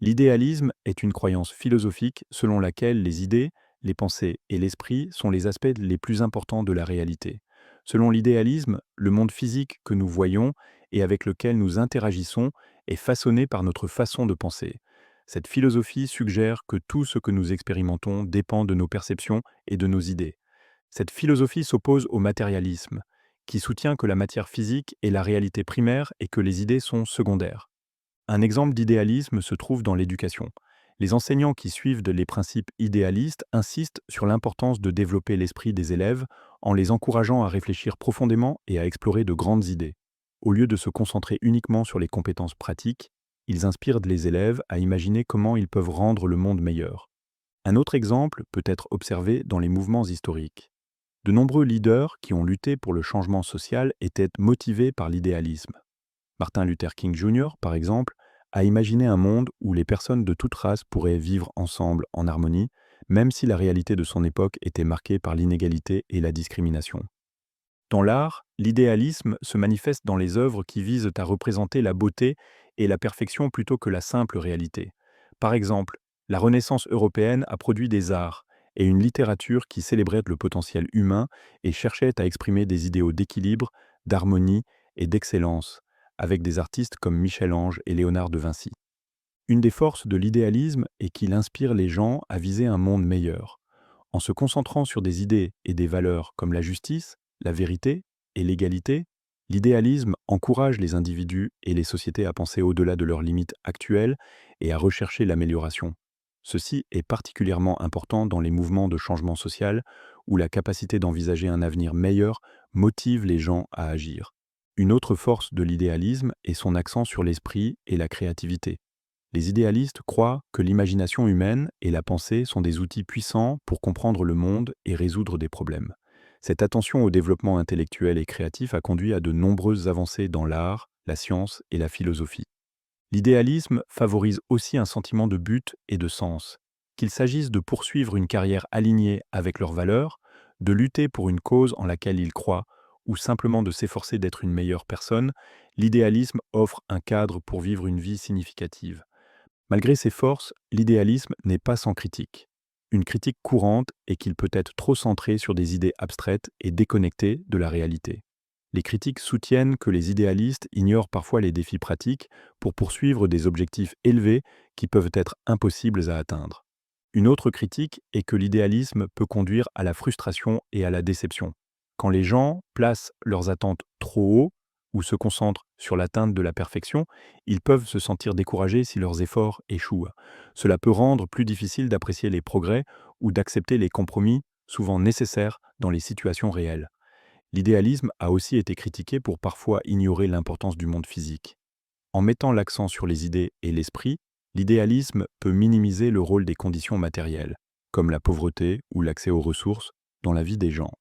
L'idéalisme est une croyance philosophique selon laquelle les idées, les pensées et l'esprit sont les aspects les plus importants de la réalité. Selon l'idéalisme, le monde physique que nous voyons et avec lequel nous interagissons est façonné par notre façon de penser. Cette philosophie suggère que tout ce que nous expérimentons dépend de nos perceptions et de nos idées. Cette philosophie s'oppose au matérialisme, qui soutient que la matière physique est la réalité primaire et que les idées sont secondaires. Un exemple d'idéalisme se trouve dans l'éducation. Les enseignants qui suivent les principes idéalistes insistent sur l'importance de développer l'esprit des élèves en les encourageant à réfléchir profondément et à explorer de grandes idées. Au lieu de se concentrer uniquement sur les compétences pratiques, ils inspirent les élèves à imaginer comment ils peuvent rendre le monde meilleur. Un autre exemple peut être observé dans les mouvements historiques. De nombreux leaders qui ont lutté pour le changement social étaient motivés par l'idéalisme. Martin Luther King Jr., par exemple, a imaginé un monde où les personnes de toute race pourraient vivre ensemble en harmonie, même si la réalité de son époque était marquée par l'inégalité et la discrimination. Dans l'art, l'idéalisme se manifeste dans les œuvres qui visent à représenter la beauté et la perfection plutôt que la simple réalité. Par exemple, la Renaissance européenne a produit des arts et une littérature qui célébrait le potentiel humain et cherchait à exprimer des idéaux d'équilibre, d'harmonie et d'excellence, avec des artistes comme Michel-Ange et Léonard de Vinci. Une des forces de l'idéalisme est qu'il inspire les gens à viser un monde meilleur. En se concentrant sur des idées et des valeurs comme la justice, la vérité et l'égalité, l'idéalisme encourage les individus et les sociétés à penser au-delà de leurs limites actuelles et à rechercher l'amélioration. Ceci est particulièrement important dans les mouvements de changement social où la capacité d'envisager un avenir meilleur motive les gens à agir. Une autre force de l'idéalisme est son accent sur l'esprit et la créativité. Les idéalistes croient que l'imagination humaine et la pensée sont des outils puissants pour comprendre le monde et résoudre des problèmes. Cette attention au développement intellectuel et créatif a conduit à de nombreuses avancées dans l'art, la science et la philosophie. L'idéalisme favorise aussi un sentiment de but et de sens. Qu'il s'agisse de poursuivre une carrière alignée avec leurs valeurs, de lutter pour une cause en laquelle ils croient, ou simplement de s'efforcer d'être une meilleure personne, l'idéalisme offre un cadre pour vivre une vie significative. Malgré ses forces, l'idéalisme n'est pas sans critique. Une critique courante est qu'il peut être trop centré sur des idées abstraites et déconnecté de la réalité. Les critiques soutiennent que les idéalistes ignorent parfois les défis pratiques pour poursuivre des objectifs élevés qui peuvent être impossibles à atteindre. Une autre critique est que l'idéalisme peut conduire à la frustration et à la déception. Quand les gens placent leurs attentes trop haut ou se concentrent sur l'atteinte de la perfection, ils peuvent se sentir découragés si leurs efforts échouent. Cela peut rendre plus difficile d'apprécier les progrès ou d'accepter les compromis, souvent nécessaires dans les situations réelles. L'idéalisme a aussi été critiqué pour parfois ignorer l'importance du monde physique. En mettant l'accent sur les idées et l'esprit, l'idéalisme peut minimiser le rôle des conditions matérielles, comme la pauvreté ou l'accès aux ressources, dans la vie des gens.